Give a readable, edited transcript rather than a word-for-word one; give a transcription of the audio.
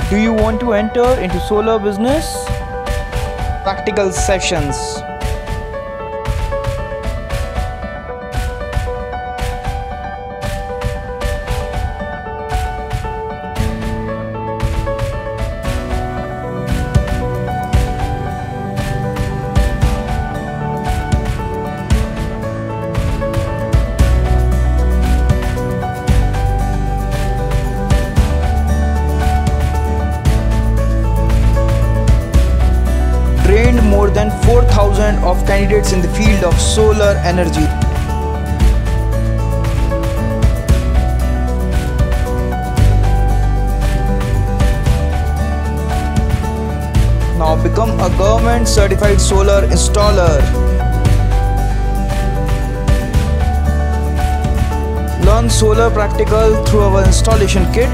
Do you want to enter into solar business? Practical sessions. Trained more than 4,000 of candidates in the field of solar energy. Now become a government certified solar installer. Learn solar practical through our installation kit.